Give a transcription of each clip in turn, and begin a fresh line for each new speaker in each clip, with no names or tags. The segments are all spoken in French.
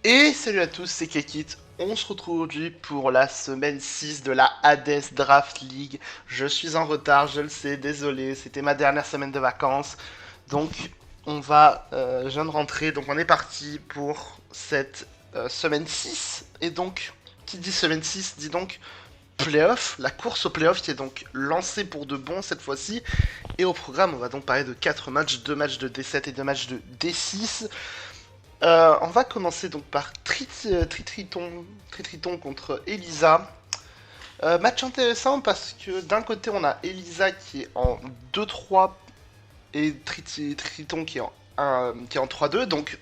Et salut à tous, c'est Kekit. On se retrouve aujourd'hui pour la semaine 6 de la Hades Draft League. Je suis en retard, je le sais, désolé, c'était ma dernière semaine de vacances. Donc je viens de rentrer, donc on est parti pour cette semaine 6. Et donc, qui dit semaine 6 dit donc playoff, la course au playoff qui est donc lancée pour de bon cette fois-ci. Et au programme, on va donc parler de 4 matchs, 2 matchs de D7 et 2 matchs de D6. On va commencer donc par Tritriton contre Elisa. Match intéressant parce que d'un côté on a Elisa qui est en 2-3 et Triton qui est en 3-2. Donc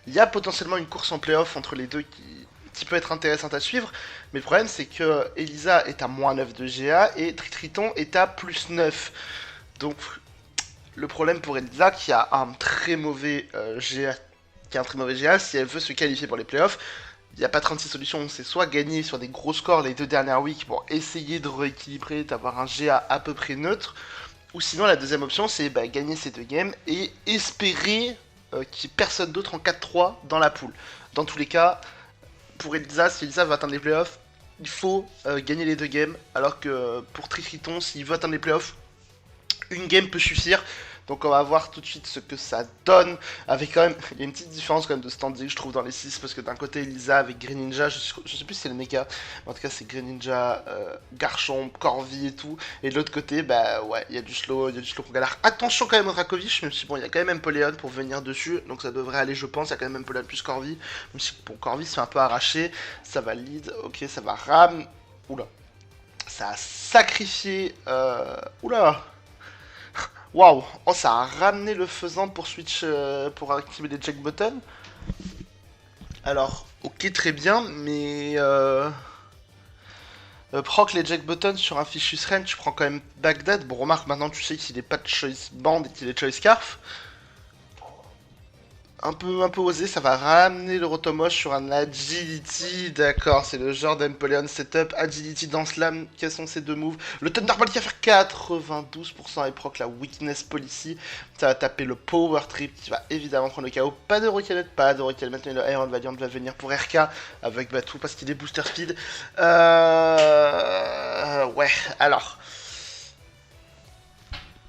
il y a potentiellement une course en playoff entre les deux qui peut être intéressante à suivre. Mais le problème c'est que Elisa est à moins 9 de GA et Triton est à plus 9. Donc le problème pour Elisa qui a un très mauvais GA si elle veut se qualifier pour les playoffs, il n'y a pas 36 solutions. C'est soit gagner sur des gros scores les deux dernières weeks pour essayer de rééquilibrer, d'avoir un GA à peu près neutre, ou sinon la deuxième option c'est gagner ces deux games et espérer qu'il n'y ait personne d'autre en 4-3 dans la poule. Dans tous les cas, pour Elisa, si Elisa veut atteindre les playoffs, il faut gagner les deux games, alors que pour Tritriton, s'il veut atteindre les playoffs, une game peut suffire. Donc on va voir tout de suite ce que ça donne. Avec quand même, il y a une petite différence quand même de standing je trouve dans les 6 parce que d'un côté Elisa avec Green Ninja, je sais plus si c'est le mecha, mais en tout cas c'est Green Ninja, Garchomp, Corvi et tout. Et de l'autre côté, bah ouais, il y a du slow qu'on galère. Attention quand même au Dracovic, même si bon, il y a quand même Empoleon pour venir dessus, donc ça devrait aller je pense, il y a quand même Empoleon plus Corvi. Même si bon, Corvi se fait un peu arracher, ça va lead, ok ça va ram. Oula. Ça a sacrifié. Oula! Waouh! Oh, ça a ramené le faisant pour switch, pour activer les check buttons. Alors, ok, très bien, mais proc les jack buttons sur un fichu range, tu prends quand même Bagdad. Bon, remarque, maintenant tu sais qu'il est pas de choice band et qu'il est choice scarf. Un peu osé, ça va ramener le Rotomosh sur un Agility, d'accord, c'est le genre d'Empoleon setup, Agility dans Slam, quels sont ces deux moves? Le Thunderbolt qui va faire 92% et proc la Weakness Policy, ça va taper le Power Trip qui va évidemment prendre le KO, pas de Rocanet, mais le Iron Valiant va venir pour RK, avec tout parce qu'il est booster speed. Ouais, alors,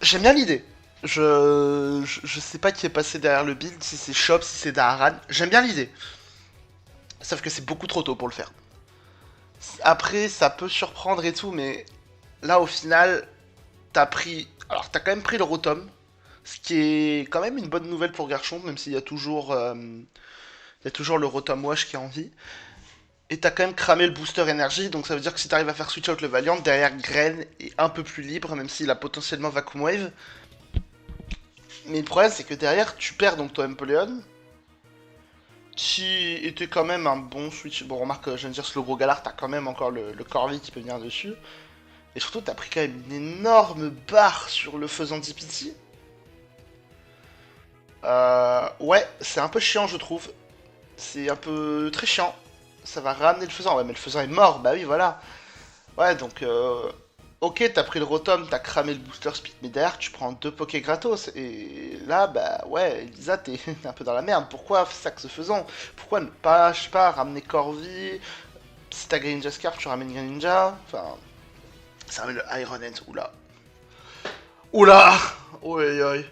j'aime bien l'idée. Je sais pas qui est passé derrière le build, si c'est Shop, si c'est Daharan. J'aime bien l'idée. Sauf que c'est beaucoup trop tôt pour le faire. Après, ça peut surprendre et tout, mais là, au final, t'as pris. Alors, t'as quand même pris le Rotom. Ce qui est quand même une bonne nouvelle pour Garchomp, même s'il y a toujours. Il y a toujours le Rotom Wash qui est en vie. Et t'as quand même cramé le booster énergie, donc ça veut dire que si t'arrives à faire switch out le Valiant, derrière Gren est un peu plus libre, même s'il a potentiellement Vacuum Wave. Mais le problème, c'est que derrière, tu perds donc ton Empoleon, qui était quand même un bon switch. Bon, remarque, je viens de dire, le gros galard, t'as quand même encore le Corvi qui peut venir dessus. Et surtout, t'as pris quand même une énorme barre sur le faisant DPT. Ouais, c'est un peu chiant, je trouve. C'est un peu très chiant. Ça va ramener le faisant. Ouais, mais le faisant est mort, bah oui, voilà. Ouais, donc, ok, t'as pris le Rotom, t'as cramé le booster speed, mais derrière, tu prends deux Poké gratos. Et là, bah ouais, Elisa, t'es un peu dans la merde. Pourquoi ça que ce faisant? Pourquoi ne pas, je sais pas, ramener Corvi? Si t'as Greninja Scarf, tu ramènes Greninja. Enfin, ça ramène le Iron Hand. Oula. Oula! Oi, oi.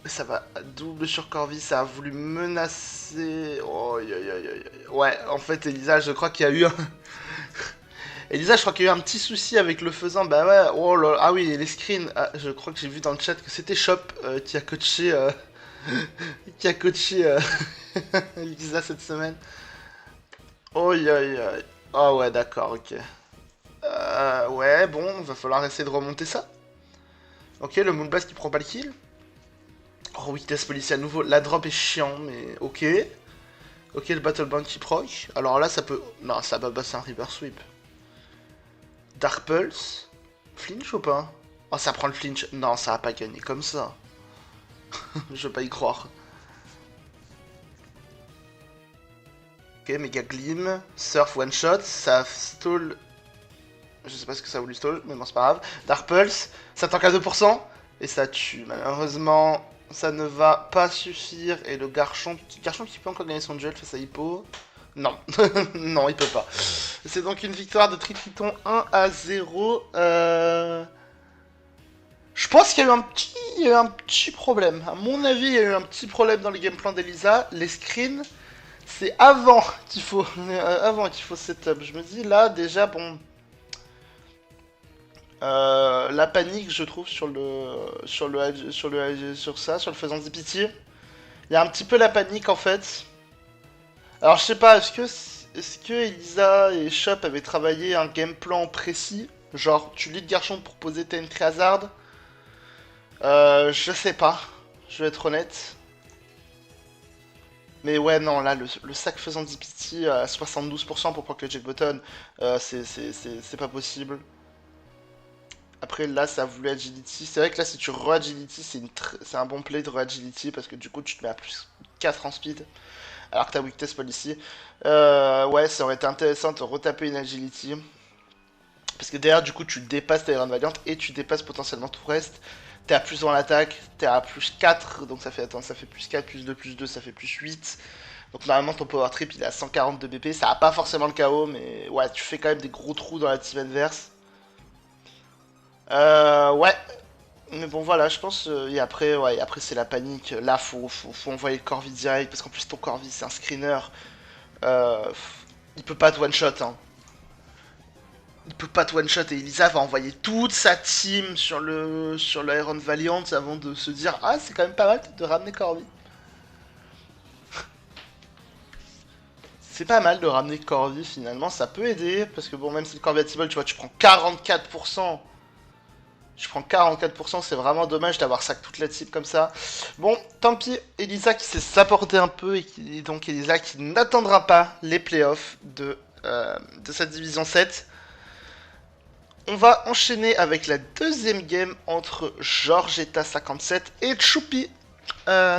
Ça va double sur Corvi, ça a voulu menacer. Oh, ouais, en fait, Elisa, je crois qu'il y a eu un. Elisa, je crois qu'il y a eu un petit souci avec le faisant. Bah ouais, oh là là. Ah oui, les screens. Ah, je crois que j'ai vu dans le chat que c'était Shop qui a coaché. Qui a coaché Elisa cette semaine. Oh, ah ouais, d'accord, ok. Ouais, bon, va falloir essayer de remonter ça. Ok, le Moonblast qui prend pas le kill. Oh, Weakness Police à nouveau. La drop est chiant, mais ok. Ok, le Battle Bounty proc. Alors là, ça peut. Non, ça va passer un River Sweep. Dark Pulse. Flinch ou pas? Oh, ça prend le flinch. Non, ça va pas gagner comme ça. Je veux pas y croire. Ok, Mega Gleam. Surf One Shot. Ça stall. Je sais pas ce que ça a voulu stall, mais bon, c'est pas grave. Dark Pulse. Ça tank à 2%. Et ça tue. Malheureusement, ça ne va pas suffire. Et le Garchomp qui peut encore gagner son duel face à Hippo. Non, non, il peut pas. C'est donc une victoire de Tritriton 1-0. Je pense qu'il y a eu il y a eu un petit problème. À mon avis, il y a eu un petit problème dans les game plans d'Elisa. Les screens, c'est avant qu'il faut setup. Je me dis là déjà bon, la panique je trouve sur le faisant pitié. Il y a un petit peu la panique en fait. Alors je sais pas, est-ce que Elisa et Shop avaient travaillé un game plan précis, genre tu lead Garchomp pour poser ta entry hazard. Je sais pas, je vais être honnête. Mais ouais, non, là, le sac faisant DPT à 72% pour proc le Jack Button, c'est pas possible. Après, là, ça a voulu Agility. C'est vrai que là, si tu re-Agility, c'est un bon play de re-Agility parce que du coup, tu te mets à plus 4 en speed. Alors que t'as Weak Test Policy. Ouais, ça aurait été intéressant de retaper une Agility. Parce que derrière, du coup, tu dépasses ta Iron Valiant et tu dépasses potentiellement tout le reste. T'es à plus dans l'attaque, t'es à plus 4, donc ça fait, attends, ça fait plus 4, plus 2, ça fait plus 8. Donc normalement ton power trip il est à 140 de BP, ça a pas forcément le KO, mais ouais, tu fais quand même des gros trous dans la team adverse. Ouais, mais bon voilà, je pense, et après, ouais, et après c'est la panique. Là, faut envoyer le Corvi direct, parce qu'en plus ton Corvi c'est un screener. Euh, il peut pas te one shot, hein. Il peut pas te one shot et Elisa va envoyer toute sa team sur l'Iron Valiant avant de se dire ah c'est quand même pas mal de ramener Corvi. C'est pas mal de ramener Corvi finalement, ça peut aider parce que bon même si le Corvi Attable tu vois tu prends 44%. Tu prends 44%, c'est vraiment dommage d'avoir sac toute la team comme ça. Bon, tant pis, Elisa qui s'est s'apporter un peu et donc Elisa qui n'attendra pas les playoffs de cette division 7. On va enchaîner avec la deuxième game entre Georgetta57 et Choupi.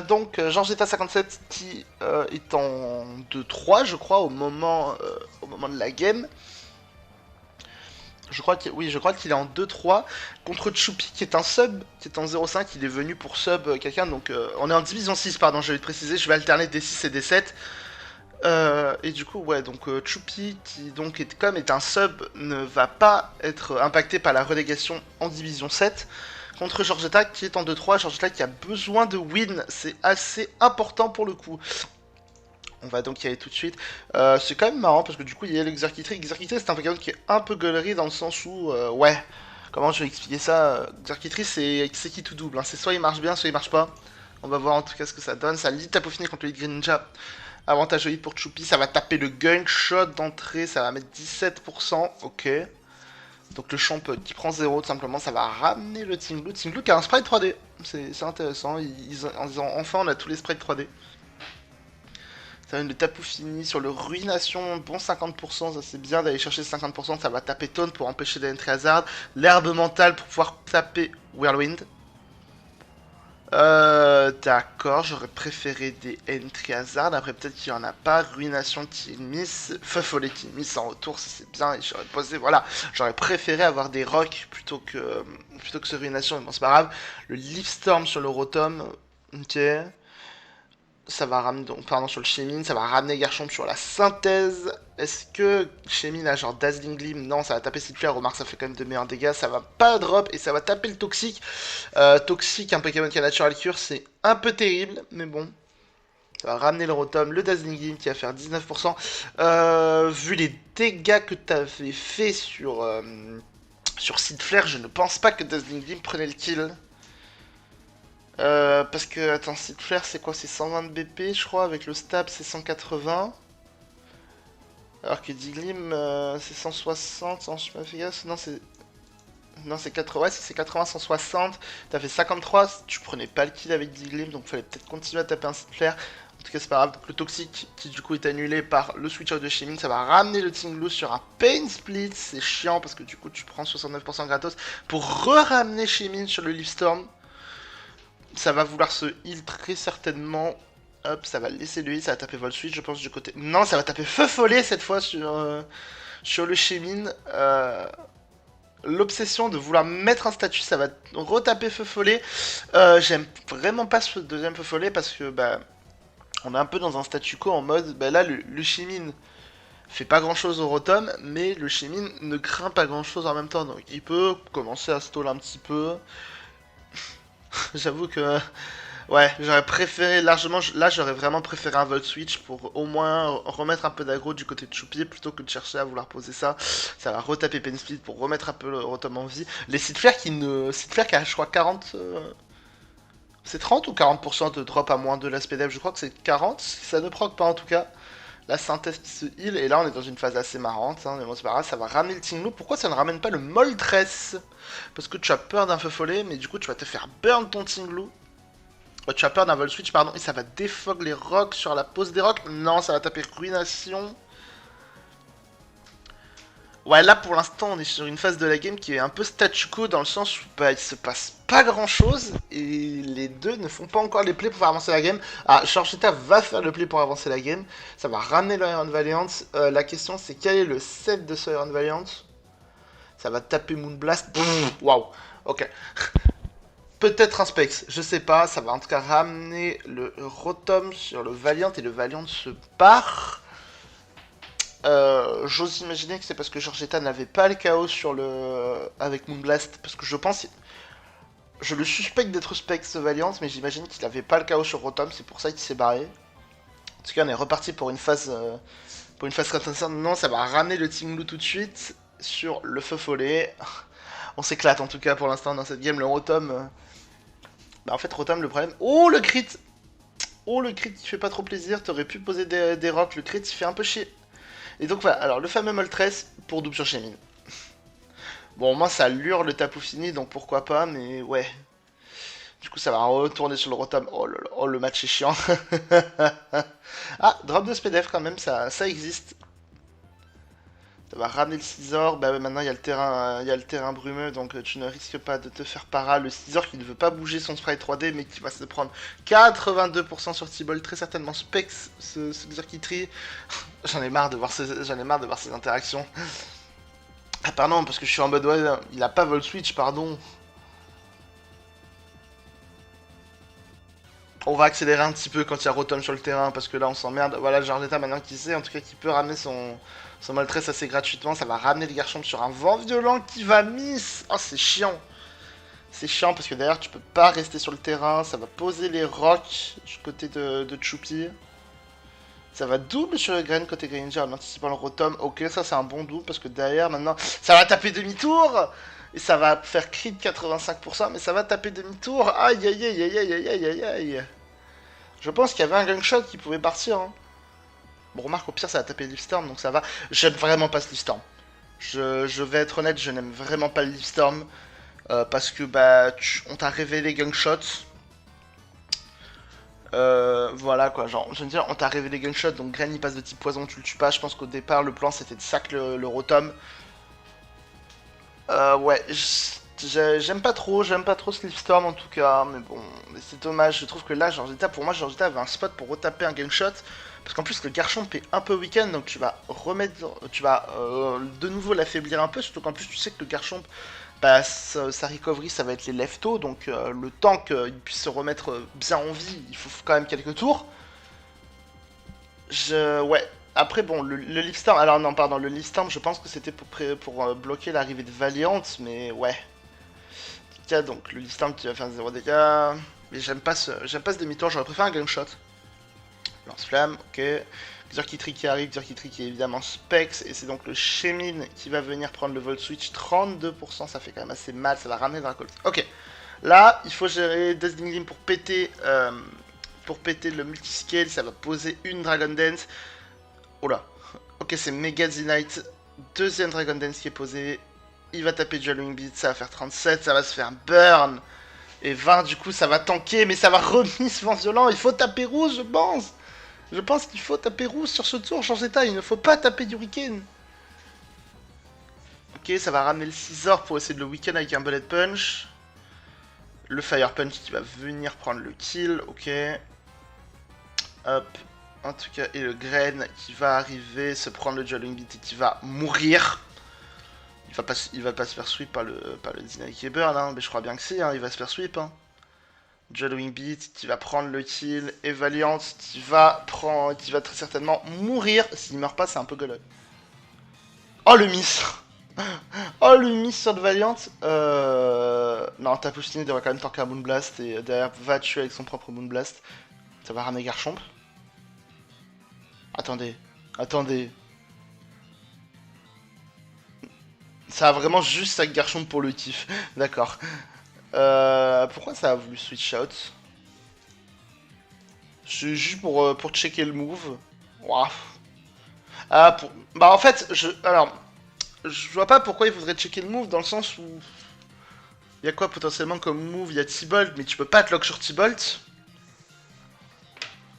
Donc Georgetta 57 qui est en 2-3 je crois au moment de la game. Oui, je crois qu'il est en 2-3 contre Choupi qui est un sub, qui est en 0-5, il est venu pour sub quelqu'un, donc on est en division 6, pardon, je vais te préciser, je vais alterner D6 et D7. Et du coup, ouais, donc Choupi, qui donc est un sub, ne va pas être impacté par la relégation en division 7. Contre Georgetta qui est en 2-3, Georgetta qui a besoin de win, c'est assez important pour le coup. On va donc y aller tout de suite. C'est quand même marrant parce que du coup il y a l'Exerkitry. Xerkitry c'est un Pokémon qui est un peu gaulerie dans le sens où, ouais, comment je vais expliquer ça. Xerkitry c'est qui tout double, hein. C'est soit il marche bien, soit il marche pas. On va voir en tout cas ce que ça donne. Ça lit Tapo Fini contre le Green Ninja. Avantage hit pour Choupi, ça va taper le gunshot d'entrée, ça va mettre 17%, ok. Donc le champ qui prend 0 tout simplement, ça va ramener le Team Blue. Team Blue qui a un sprite 3D, c'est intéressant, enfin on a tous les sprites 3D. Ça va être le Tapu Fini sur le Ruination, bon 50%, ça c'est bien d'aller chercher 50%, ça va taper Taunt pour empêcher d'entrer Hazard. L'herbe mentale pour pouvoir taper Whirlwind. D'accord, j'aurais préféré des Entry Hazard, après peut-être qu'il y en a pas, Ruination qui miss, Feufollet qui miss en retour, ça c'est bien, et j'aurais posé, voilà, j'aurais préféré avoir des Rocks plutôt que ce Ruination, mais bon c'est pas grave. Le Leaf Storm sur le Rotom, ok, ça va ramener, donc, pardon, sur le Shaymin, ça va ramener Garchomp sur la synthèse. Est-ce que Shaymin a genre Dazzling Gleam? Non, ça va taper Siffler, remarque, ça fait quand même de meilleurs dégâts, ça va pas drop et ça va taper le Toxique. Toxique, un Pokémon qui a Natural Cure, c'est un peu terrible, mais bon. Ça va ramener le Rotom, le Dazzling Gleam qui va faire 19%. Vu les dégâts que t'avais fait sur Seed Flare, je ne pense pas que Dazzling Gleam prenait le kill. Parce que, attends, Seed Flare c'est quoi? C'est 120 de BP, je crois, avec le stab c'est 180. Alors que Diglim c'est 160, je sais pas fait gaffe, non c'est... Non c'est 80, ouais c'est 80, 160, t'as fait 53, tu prenais pas le kill avec Diglim, donc fallait peut-être continuer à taper un Seed Flare. En tout cas c'est pas grave, donc le toxique qui du coup est annulé par le switcher de Shaymin, ça va ramener le Team Blue sur un Pain Split, c'est chiant parce que du coup tu prends 69% gratos pour re-ramener Shaymin sur le Leaf Storm. Ça va vouloir se heal très certainement. Hop, ça va laisser le heal, ça va taper Volt Switch, je pense, du côté. Non, ça va taper Feu Follet cette fois sur le Shaymin. l'obsession de vouloir mettre un statut, ça va retaper feu follet. J'aime vraiment pas ce deuxième feu follet parce que bah on est un peu dans un statu quo en mode bah là le Shimine fait pas grand chose au Rotom, mais le Shimine ne craint pas grand chose en même temps, donc il peut commencer à stall un petit peu. J'avoue que ouais, j'aurais préféré largement, là j'aurais vraiment préféré un Volt Switch pour au moins remettre un peu d'aggro du côté de Choupier plutôt que de chercher à vouloir poser ça. Ça va retaper Pain Speed pour remettre un peu le Rotom en vie. Les Seed Flare Seed Flare qui a je crois 40... C'est 30 ou 40% de drop à moins de l'aspect dev? Je crois que c'est 40, ça ne proc pas en tout cas. La synthèse qui se heal, et là on est dans une phase assez marrante, hein, mais bon c'est pas grave, ça va ramener le Tinglu. Pourquoi ça ne ramène pas le Moltres? Parce que tu as peur d'un feu follet, mais du coup tu vas te faire burn ton Tinglu. Tu as peur d'un Volt Switch, pardon, et ça va défog les rocks sur la pose des rocks. Non, ça va taper Ruination. Ouais, là pour l'instant, on est sur une phase de la game qui est un peu statu quo dans le sens où bah, il se passe pas grand chose et les deux ne font pas encore les plays pour faire avancer la game. Ah, Shorchita va faire le play pour avancer la game. Ça va ramener le Iron Valiant. La question c'est quel est le set de ce Iron Valiant? Ça va taper Moonblast. Waouh, ok. Peut-être un Specs, je sais pas. Ça va en tout cas ramener le Rotom sur le Valiant et le Valiant se part. J'ose imaginer que c'est parce que Georgetta n'avait pas le chaos sur le avec Moonblast, parce que je pense, je le suspecte d'être Specs Valiant, mais j'imagine qu'il n'avait pas le chaos sur Rotom, c'est pour ça qu'il s'est barré. En tout cas, on est reparti pour une phase intéressante. Non, ça va ramener le Tinglu tout de suite sur le feu follet. On s'éclate en tout cas pour l'instant dans cette game. Le Rotom, bah en fait Rotom le problème. Oh le crit, oh le crit qui fait pas trop plaisir. T'aurais pu poser des rocks, le crit il fait un peu chier. Et donc voilà, alors le fameux Moltres pour double sur Shaymin. Bon, moi ça lure le tapou fini, donc pourquoi pas, mais ouais. Du coup, ça va retourner sur le Rotom. Oh, oh le match est chiant. Ah, drop de SPDF quand même, ça existe. Ça va ramener le Scizor. Bah ouais, maintenant il y a le terrain brumeux, donc tu ne risques pas de te faire para. Le Scizor qui ne veut pas bouger son sprite 3D, mais qui va se prendre 82% sur T-Ball, très certainement Specs, ce Scizor qui trie. J'en ai marre de voir ces interactions. Ah pardon, parce que je suis en mode ouais, il a pas Volt Switch, pardon. On va accélérer un petit peu quand il y a Rotom sur le terrain, parce que là on s'emmerde. Voilà, Georgetta maintenant qui sait, en tout cas qui peut ramener son Moltres assez gratuitement. Ça va ramener le Garchomp sur un vent violent qui va miss. Oh c'est chiant. C'est chiant parce que derrière tu peux pas rester sur le terrain. Ça va poser les rocks du côté de Choupi. Ça va double sur le grain côté Granger en anticipant le Rotom. Ok, ça c'est un bon double parce que derrière maintenant ça va taper demi-tour. Et ça va faire crit de 85%, mais ça va taper demi-tour. Aïe aïe aïe aïe aïe aïe aïe aïe. Je pense qu'il y avait un gunshot qui pouvait partir. Hein. Bon, remarque, au pire, ça va taper Leafstorm, donc ça va. J'aime vraiment pas ce Leafstorm. Je vais être honnête, je n'aime vraiment pas le Leafstorm. Parce que, bah, on t'a révélé gunshot. Voilà quoi, genre, je veux dire, on t'a révélé gunshot, donc Gren il passe de type poison, tu le tues pas. Je pense qu'au départ, le plan c'était de sac le Rotom. Ouais, j'aime pas trop ce Leafstorm en tout cas, mais bon, c'est dommage. Je trouve que là, Georgetta, pour moi, Georgetta avait un spot pour retaper un gunshot. Parce qu'en plus, le Garchomp est un peu weak-end, donc tu vas de nouveau l'affaiblir un peu. Surtout qu'en plus, tu sais que le Garchomp, bah, sa recovery, ça va être les leftos, donc le temps qu'il puisse se remettre bien en vie, il faut quand même quelques tours. Ouais. Après, bon, le Leafstorm. Alors, non, pardon, le Leafstorm, je pense que c'était pour bloquer l'arrivée de Valiant, mais ouais. Tiens, donc, le Leafstorm qui va faire 0 dégâts. Mais j'aime pas ce demi-tour, j'aurais préféré un gunshot. Lance-flamme, ok. Xurkitree qui arrive, Xurkitree qui est évidemment Specs, et c'est donc le Shaymin qui va venir prendre le Volt Switch. 32%, ça fait quand même assez mal, ça va ramener Dracolt. Ok. Là, il faut gérer Dazzling Gleam pour péter le multiscale, ça va poser une Dragon Dance. Oh là. Ok, c'est Mega Zenite. Deuxième Dragon Dance qui est posé. Il va taper Dual Wing Beat, ça va faire 37, ça va se faire burn. Et 20, du coup, ça va tanker, mais ça va remis ce vent violent. Il faut taper rouge, je pense. Je pense qu'il faut taper rouge sur ce tour, Georgetta. Il ne faut pas taper Hurricane. Ok, ça va ramener le Scizor pour essayer de le weekend avec un Bullet Punch. Le Fire Punch qui va venir prendre le kill, ok. Hop. En tout cas, et le Grain qui va arriver, se prendre le Dual Wing Beat et qui va mourir. Il va pas se faire sweep par le Deny qui est burn, hein, mais je crois bien que si, hein, il va se faire sweep. Hein. Jolwing Beat qui va prendre le kill, et Valiant qui va très certainement mourir. S'il meurt pas, c'est un peu gueuleux. Oh le miss. Oh le miss sur le Valiant. Non, Tapustini devrait quand même tanker un Moonblast et derrière va tuer avec son propre Moonblast. Ça va ramener Garchomp. Attendez, attendez. Ça a vraiment juste avec Garchomp pour le kiff. D'accord. Pourquoi ça a voulu switch out? C'est juste pour checker le move. Ouah. Bah en fait, je vois pas pourquoi il voudrait checker le move dans le sens où il y a quoi potentiellement comme move? Il y a T-Bolt, mais tu peux pas te lock sur T-Bolt.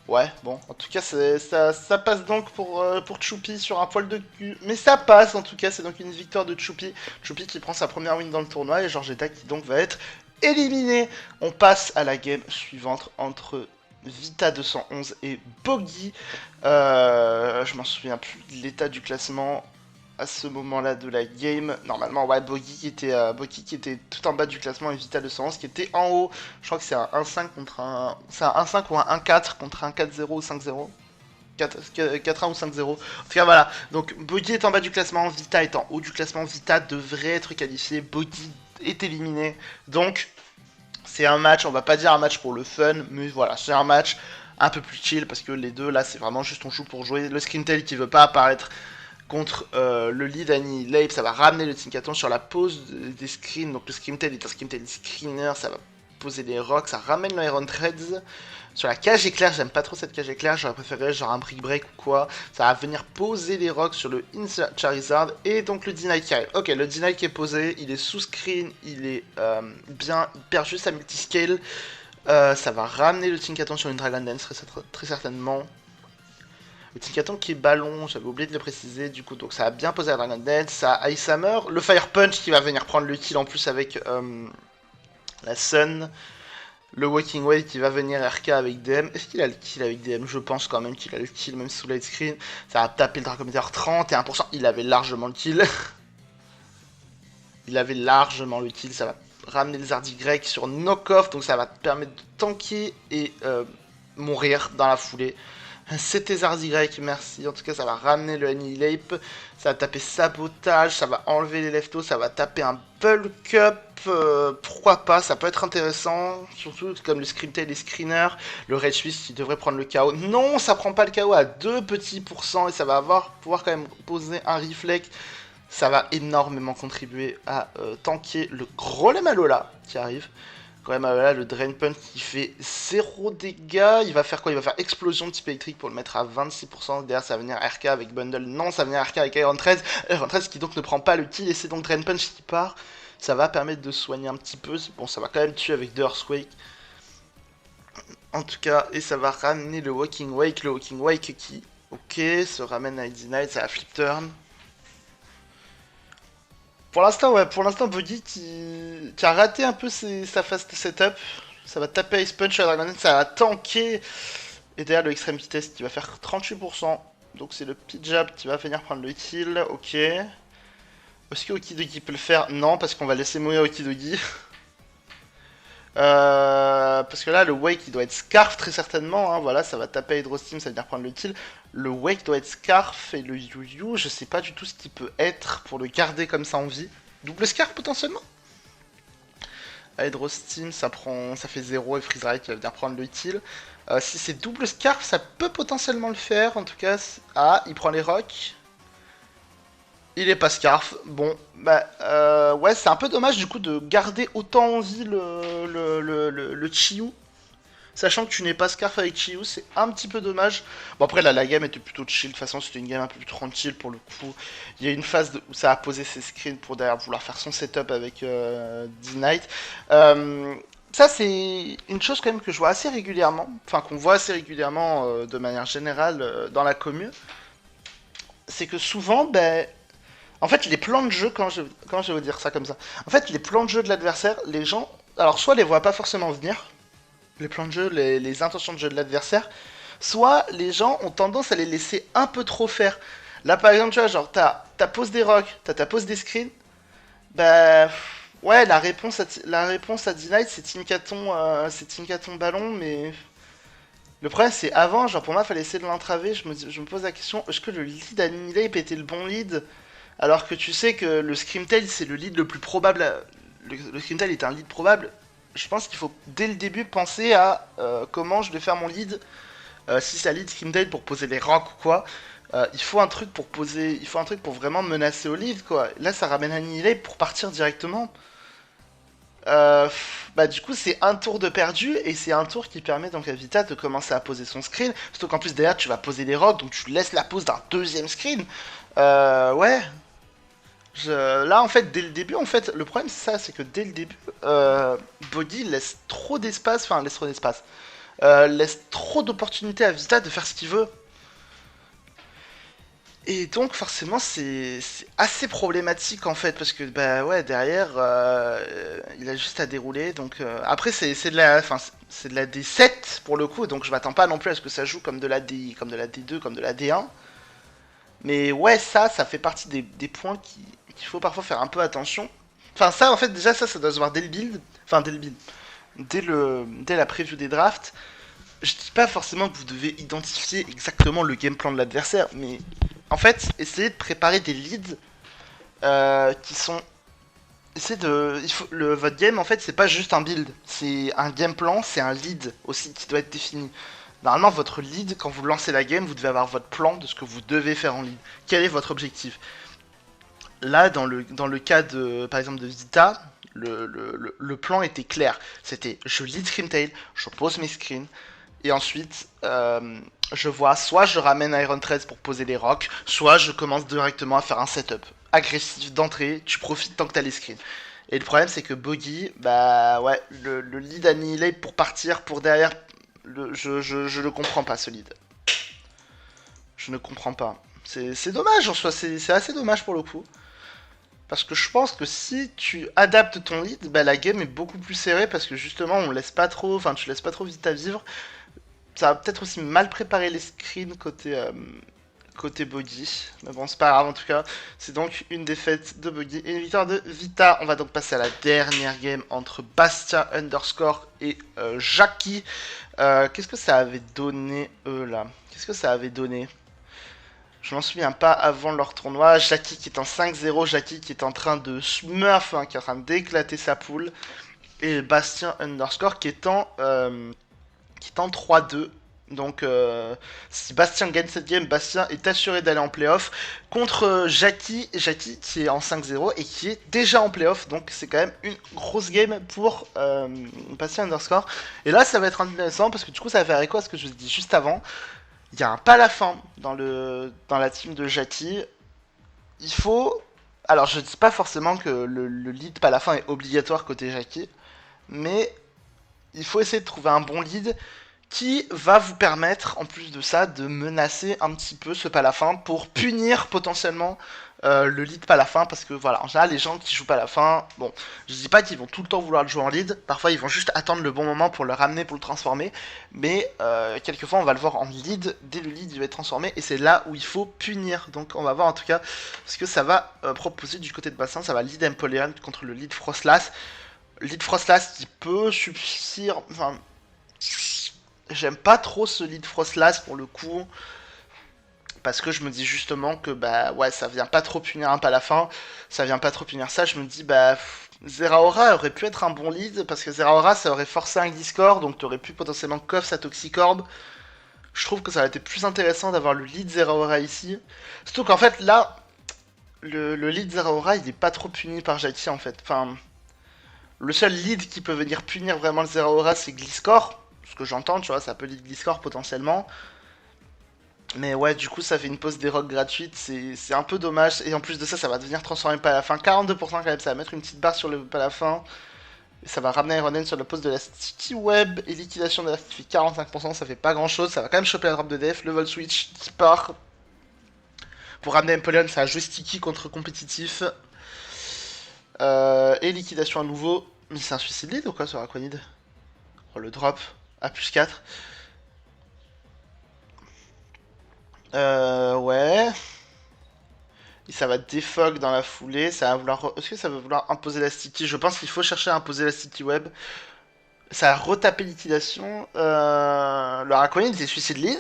Ouais, bon, en tout cas, ça passe donc pour Choupi sur un poil de cul. Mais ça passe, en tout cas, c'est donc une victoire de Choupi. Choupi qui prend sa première win dans le tournoi et Georgetta qui donc va être éliminé. On passe à la game suivante entre Vita 211 et Boggy. Je m'en souviens plus de l'état du classement à ce moment-là de la game. Normalement, ouais, Boggy qui était tout en bas du classement et Vita 211 qui était en haut. Je crois que c'est un 1-5 contre un... C'est un 1-5 ou un 1-4 contre un 4-0 ou 5-0. 4-1 ou 5-0. En tout cas, voilà. Donc, Boggy est en bas du classement, Vita est en haut du classement. Vita devrait être qualifié. Boggy est éliminé. Donc, c'est un match, on va pas dire un match pour le fun, mais voilà, c'est un match un peu plus chill parce que les deux là, c'est vraiment juste on joue pour jouer. Le Screamtail qui veut pas apparaître contre le lead Annihilate, ça va ramener le Tinkaton sur la pose des screens. Donc le Screamtail est un Screamtail screener, ça va poser les rocks, ça ramène le Iron Threads. Sur la cage éclair, j'aime pas trop cette cage éclair, j'aurais préféré genre un brick break ou quoi. Ça va venir poser les rocks sur le Insert Charizard et donc le Deny qui arrive. Ok, le Deny qui est posé, il est sous screen, il est bien, il perd juste sa multiscale. Ça va ramener le Tinkaton sur une Dragon Dance très certainement. Le Tinkaton qui est ballon, j'avais oublié de le préciser, du coup, donc ça a bien posé la Dragon Dance, ça a Ice Hammer, le Fire Punch qui va venir prendre le kill en plus avec la Sun, le Walking Way qui va venir RK avec DM. Est-ce qu'il a le kill avec DM? Je pense quand même qu'il a le kill, même sous light screen. Ça a tapé le Dracometer 31%, il avait largement le kill. Il avait largement le kill, ça va ramener les Zardigrek sur knock-off, donc ça va te permettre de tanker et mourir dans la foulée. C'était Zardigrek, merci. En tout cas, ça va ramener le Annihilate. Ça va taper sabotage, ça va enlever les leftos, ça va taper un bulk up. Pourquoi pas, ça peut être intéressant. Surtout comme le Screamtail et les screeners. Le Red Swiss qui devrait prendre le KO. Non, ça prend pas le KO à 2 petits pourcents et ça va pouvoir quand même poser un reflect. Ça va énormément contribuer à tanker le gros Lemalola qui arrive. Quand même, là, le Drain Punch qui fait 0 dégâts. Il va faire quoi? Il va faire explosion de type électrique pour le mettre à 26%. Derrière, ça va venir RK avec Bundle. Non, ça va venir RK avec Iron 13. Iron 13 qui donc ne prend pas le kill. Et c'est donc Drain Punch qui part. Ça va permettre de soigner un petit peu. Bon, ça va quand même tuer avec The Earthquake. En tout cas, et ça va ramener le Walking Wake. Le Walking Wake qui, ok, se ramène à Icy Knight. Ça va flip turn. Pour l'instant, ouais, pour l'instant, Boggy qui a raté un peu sa phase de setup. Ça va taper Ice Punch à Dragon Dance, ça va tanker. Et derrière le Extreme Test qui va faire 38%. Donc c'est le Pidgeab qui va venir prendre le kill, ok. Est-ce que Okidogi peut le faire? Non, parce qu'on va laisser mourir Okidogi. Parce que là, le Wake il doit être Scarf très certainement. Hein, voilà, ça va taper Hydro Steam, ça va venir prendre le kill. Le Wake doit être Scarf et le Yu-Yu, je sais pas du tout ce qu'il peut être pour le garder comme ça en vie. Double Scarf potentiellement? Hydro Steam, ça fait 0 et Freeze qui va venir prendre le kill. Si c'est double Scarf, ça peut potentiellement le faire. En tout cas, ah, il prend les rocks. Il est pas Scarf. Bon, bah, ouais, c'est un peu dommage du coup de garder autant en vie le Chiyu. Sachant que tu n'es pas Scarf avec Chiyu, c'est un petit peu dommage. Bon, après, là, la game était plutôt chill. De toute façon, c'était une game un peu plus tranquille pour le coup. Il y a une phase où ça a posé ses screens pour derrière vouloir faire son setup avec D-Knight. Ça, c'est une chose quand même que je vois assez régulièrement. Enfin, qu'on voit assez régulièrement de manière générale dans la commune. C'est que souvent, ben. En fait, les plans de jeu, quand je vais vous dire ça comme ça, en fait, les plans de jeu de l'adversaire, les gens, alors soit les voient pas forcément venir, les plans de jeu, les intentions de jeu de l'adversaire, soit les gens ont tendance à les laisser un peu trop faire. Là, par exemple, tu vois, genre, t'as ta pose des rocks, t'as ta pose des screens, Bah ouais, la réponse à Denied c'est Tinkaton ballon, mais le problème c'est avant, genre pour moi fallait essayer de l'entraver, je me pose la question, est-ce que le lead Annihilate était le bon lead? Alors que tu sais que le Screamtail c'est le lead le plus probable, le Screamtail est un lead probable, je pense qu'il faut dès le début penser à comment je vais faire mon lead, si ça lead Screamtail pour poser les ranks ou quoi. Il faut un truc pour poser, il faut un truc pour vraiment menacer au lead quoi. Là ça ramène Annihilate pour partir directement. Bah du coup c'est un tour de perdu et c'est un tour qui permet donc à Vita de commencer à poser son screen. Surtout qu'en plus derrière tu vas poser des rocks donc tu laisses la pose d'un deuxième screen. Ouais. Là en fait dès le début en fait le problème c'est ça, c'est que dès le début Body laisse trop d'espace, enfin laisse trop d'espace, laisse trop d'opportunités à Vita de faire ce qu'il veut. Et donc forcément c'est assez problématique en fait parce que bah ouais derrière il a juste à dérouler donc après c'est de la enfin c'est de la D7 pour le coup donc je m'attends pas non plus à ce que ça joue comme de la D comme de la D2 comme de la D1 mais ouais ça fait partie des points qu'il faut parfois faire un peu attention. Enfin ça en fait déjà ça doit se voir dès le build, enfin dès le build, dès la preview des drafts. Je dis pas forcément que vous devez identifier exactement le game plan de l'adversaire, mais en fait, essayez de préparer des leads qui sont. Essayez de. Votre game, en fait, c'est pas juste un build, c'est un game plan, c'est un lead aussi qui doit être défini. Normalement, votre lead, quand vous lancez la game, vous devez avoir votre plan de ce que vous devez faire en lead. Quel est votre objectif? Là, dans le cas de, par exemple, de Vita, le plan était clair. C'était je lead Screamtail, je pose mes screens, et ensuite, je vois soit je ramène Iron Threads pour poser les rocks, soit je commence directement à faire un setup agressif d'entrée, tu profites tant que t'as les screens. Et le problème, c'est que Boggy, bah ouais, le lead Annihilate pour partir, pour derrière, je le comprends pas ce lead. Je ne comprends pas. C'est dommage en soi, c'est assez dommage pour le coup. Parce que je pense que si tu adaptes ton lead, bah la game est beaucoup plus serrée parce que justement on laisse pas trop, enfin tu laisses pas trop vite à vivre. Ça va peut-être aussi mal préparer les screens côté Boggy. Mais bon, c'est pas grave en tout cas. C'est donc une défaite de Boggy et une victoire de Vita. On va donc passer à la dernière game entre Bastien underscore et Jackie. Qu'est-ce que ça avait donné eux là? Qu'est-ce que ça avait donné? Je m'en souviens pas avant leur tournoi. Jackie qui est en 5-0, Jackie qui est en train de smurf, hein, qui est en train d'éclater sa poule. Et Bastien underscore qui est en 3-2. Donc, si Bastien gagne cette game, Bastien est assuré d'aller en playoff contre Jackie qui est en 5-0 et qui est déjà en playoff. Donc, c'est quand même une grosse game pour Bastien underscore. Et là, ça va être intéressant parce que du coup, ça va faire écho à ce que je vous ai dit juste avant. Il y a un pas à la fin dans la team de Jackie. Il faut. Alors, je dis pas forcément que le lead pas à la fin est obligatoire côté Jackie, mais il faut essayer de trouver un bon lead qui va vous permettre, en plus de ça, de menacer un petit peu ce Palafin pour punir potentiellement le lead Palafin, parce que voilà, en général, les gens qui jouent Palafin, bon, je dis pas qu'ils vont tout le temps vouloir le jouer en lead, parfois ils vont juste attendre le bon moment pour le ramener, pour le transformer, mais quelquefois on va le voir en lead, dès le lead il va être transformé, et c'est là où il faut punir, donc on va voir en tout cas ce que ça va proposer du côté de Bassin, ça va lead Empoleon contre le lead Frostlass qui peut subsire, enfin, j'aime pas trop ce lead Frostlass pour le coup. Parce que je me dis justement que bah ouais ça vient pas trop punir un pas à la fin. Ça vient pas trop punir ça. Je me dis bah Zeraora aurait pu être un bon lead. Parce que Zeraora ça aurait forcé un Gliscor. Donc t'aurais pu potentiellement coff sa Toxicorb. Je trouve que ça aurait été plus intéressant d'avoir le lead Zeraora ici. Surtout qu'en fait là le lead Zeraora il est pas trop puni par Jackie en fait. Enfin le seul lead qui peut venir punir vraiment le Zeraora c'est Gliscor. Ce que j'entends tu vois ça peut lead Gliscor potentiellement. Mais ouais, du coup, ça fait une pause des rocks gratuite, c'est un peu dommage. Et en plus de ça, ça va devenir transformé pas à la fin. 42% quand même, ça va mettre une petite barre sur le pas à la fin. Et ça va ramener Iron sur la pause de la Sticky Web. Et liquidation de la qui fait 45%, ça fait pas grand chose. Ça va quand même choper la drop de def. Level switch qui part. Pour ramener Empoleon, ça a joué Sticky contre compétitif. Et liquidation à nouveau. Mais c'est un suicide lead ou quoi sur Aquanid? Oh, le drop. A plus 4. Ouais. ça va défog dans la foulée. Ça va vouloir. Est-ce que ça va vouloir imposer la sticky? Je pense qu'il faut chercher à imposer la sticky web. Ça a retapé liquidation. Le Araquanid, c'est suicide lead.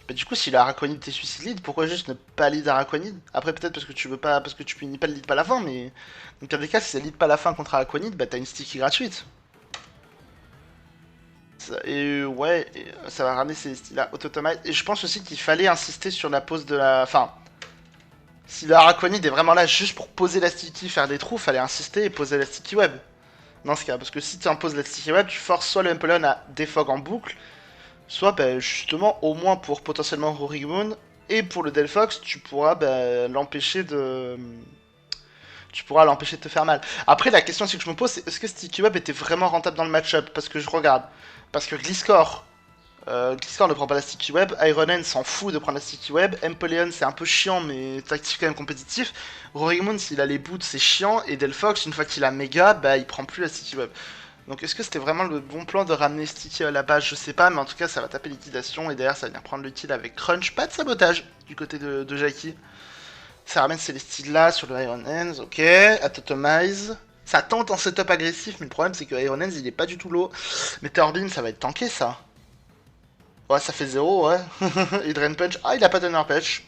Bah, du coup, si le Araquanid t'es suicide lead, pourquoi juste ne pas lead Araquanid? Après, peut-être parce que tu veux pas. Parce que tu punis pas le lead pas la fin, mais. Dans le pire des cas, si ça lead pas la fin contre Araquanid, bah t'as une sticky gratuite. Et ouais, ça va ramener ces styles-là auto-automate. Et je pense aussi qu'il fallait insister sur la pose de la. Enfin, si le Araquanid est vraiment là juste pour poser la sticky, faire des trous, fallait insister et poser la sticky web. Dans ce cas, parce que si tu imposes la sticky web, tu forces soit le Empoleon à défog en boucle, soit bah, justement, au moins pour potentiellement Rory Moon, et pour le Delphox, tu pourras bah, l'empêcher de. Tu pourras l'empêcher de te faire mal. Après, la question aussi que je me pose, c'est est-ce que Sticky Web était vraiment rentable dans le match-up? Parce que je regarde. Parce que Gliscor, Gliscor ne prend pas la Sticky Web, Ironen s'en fout de prendre la Sticky Web, Empoleon c'est un peu chiant mais tactique quand même compétitif, Rorimund s'il a les boots c'est chiant, et Delphox une fois qu'il a méga, bah il prend plus la Sticky Web. Donc est-ce que c'était vraiment le bon plan de ramener Sticky à la base? Je sais pas, mais en tout cas ça va taper liquidation et derrière ça va venir prendre le kill avec Crunch, pas de sabotage du côté de Jackie. Ça ramène ces styles là sur le Iron Hands, ok, Atomize. Ça tente en setup agressif, mais le problème c'est que Iron Hands il est pas du tout low. Mais Torbeam ça va être tanké ça. Ouais, ça fait 0, ouais. Et Drain Punch. Ah, il a pas Donner Punch.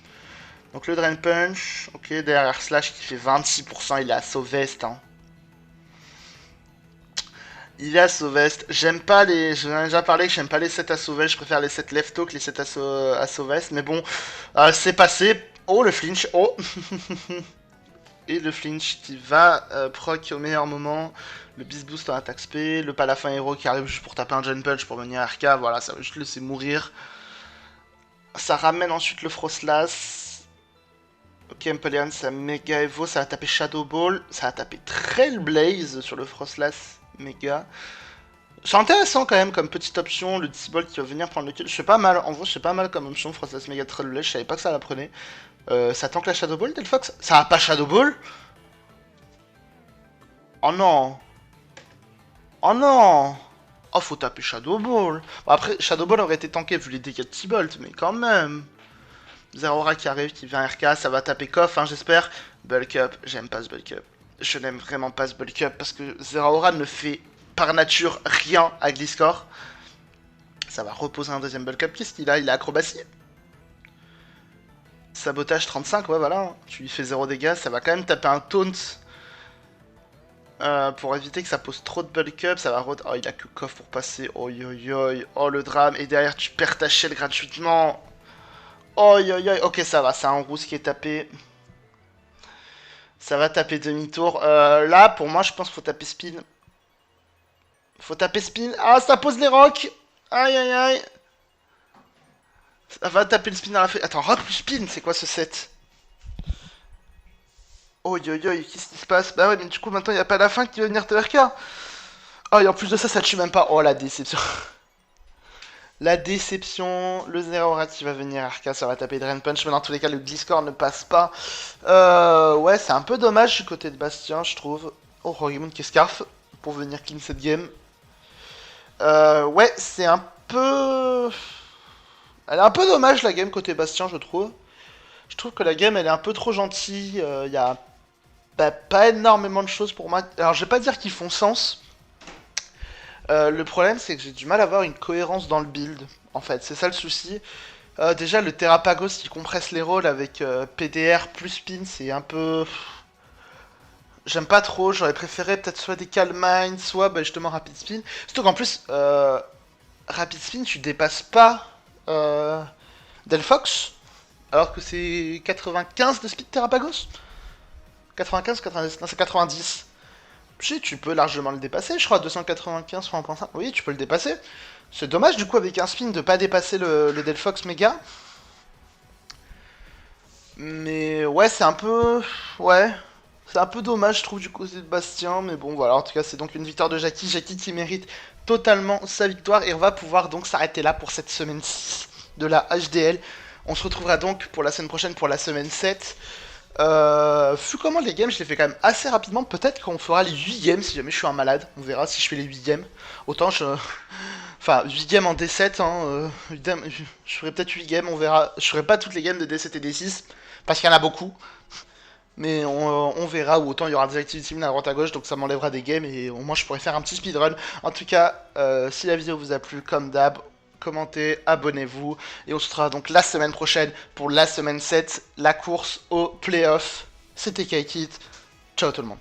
Donc le Drain Punch. Ok, derrière Slash qui fait 26%. Il est à Sauvest. Hein. Il est à Sauvest. J'aime pas les. J'en ai déjà parlé que j'aime pas les sets à Sauvest. Je préfère les sets Lefto que les sets à Sauvest. Mais bon, c'est passé. Oh, le flinch. Oh. Et le flinch qui va proc au meilleur moment. Le Beast Boost en attaque spé. Le Palafin Hero qui arrive juste pour taper un Gen Punch pour venir RK. Voilà, ça va juste le laisser mourir. Ça ramène ensuite le Frostlass. Ok, Empoleon, ça méga Evo, ça va taper Shadow Ball, ça va taper Trailblaze sur le Frostlass méga. C'est intéressant quand même comme petite option, le T-Ball qui va venir prendre le kill. Je fais pas mal, en vrai, je fais pas mal comme option, Frostlass méga Trailblaze, je savais pas que ça la prenait. Ça tank la Shadow Ball, Delphox? Ça a pas Shadow Ball? Oh non! Oh non! Oh, faut taper Shadow Ball! Bon, après, Shadow Ball aurait été tanké vu les dégâts de T-Bolt, mais quand même! Zeraora qui arrive, qui vient RK, ça va taper Koff, hein, j'espère. Bulk up, j'aime pas ce bulk up. Je n'aime vraiment pas ce bulk up parce que Zeraora ne fait par nature rien à Gliscor. Ça va reposer un deuxième bulk up. Qu'est-ce qu'il a? Il a acrobatie. Sabotage 35, ouais, voilà. Tu lui fais 0 dégâts, ça va quand même taper un taunt. Pour éviter que ça pose trop de bulk up, ça va Oh, il a que Koff pour passer. Oi, oi, oi. Oh, le drame. Et derrière, tu perds ta shell gratuitement. Oi, oi, oi. Ok, ça va, c'est un rousse qui est tapé. Ça va taper demi-tour. Là, pour moi, je pense qu'il faut taper spin. Faut taper spin. Ah, ça pose les rocks. Aïe, aïe, aïe. Ça va taper le spin dans la feuille. Attends, rock plus spin, c'est quoi ce set? Oh, yo, yo, qu'est-ce qui se passe? Bah ouais, mais du coup, maintenant, il n'y a pas la fin qui va venir te RK. Oh, et en plus de ça, ça tue même pas. Oh, la déception. La déception, le Zeraora qui va venir RK, ça va taper Drain Punch, mais dans tous les cas, le Gliscor ne passe pas. Ouais, c'est un peu dommage du côté de Bastien, je trouve. Oh, Rorimund qui est Scarf pour venir clean cette game. Ouais, c'est un peu... Elle est un peu dommage la game côté Bastien, je trouve. Je trouve que la game, elle est un peu trop gentille. Il y a pas énormément de choses pour moi. Alors, je vais pas dire qu'ils font sens. Le problème, c'est que j'ai du mal à avoir une cohérence dans le build. En fait, c'est ça le souci. Déjà, le Terrapagos qui compresse les rôles avec PDR plus spin, c'est un peu... J'aime pas trop, j'aurais préféré peut-être soit des Calm Mind, soit bah, justement Rapid Spin. Surtout qu'en plus, Rapid Spin, tu dépasses pas Delphox, alors que c'est 95 de speed Terrapagos. 95, 90, non c'est 90. Si, tu peux largement le dépasser, je crois, 295 sur 1.5. Oui, tu peux le dépasser. C'est dommage du coup avec un spin de pas dépasser le Delphox méga. Mais ouais, c'est un peu... Ouais. C'est un peu dommage, je trouve, du côté de Bastien. Mais bon, voilà, en tout cas, c'est donc une victoire de Jackie. Jackie qui mérite totalement sa victoire. Et on va pouvoir donc s'arrêter là pour cette semaine 6 de la HDL. On se retrouvera donc pour la semaine prochaine pour la semaine 7. Vu comment les games, je les fais quand même assez rapidement. Peut-être qu'on fera les 8 games si jamais je suis un malade. On verra si je fais les 8 games. Autant je... Enfin, 8 games en D7, hein, je ferai peut-être 8 games, on verra. Je ferai pas toutes les games de D7 et D6, parce qu'il y en a beaucoup. Mais on verra, ou autant il y aura des activités à droite à gauche, donc ça m'enlèvera des games, et au moins je pourrais faire un petit speedrun. En tout cas, si la vidéo vous a plu, comme d'hab, commentez, abonnez-vous, et on se retrouvera donc la semaine prochaine pour la semaine 7, la course au playoff. C'était Kaikit, ciao tout le monde.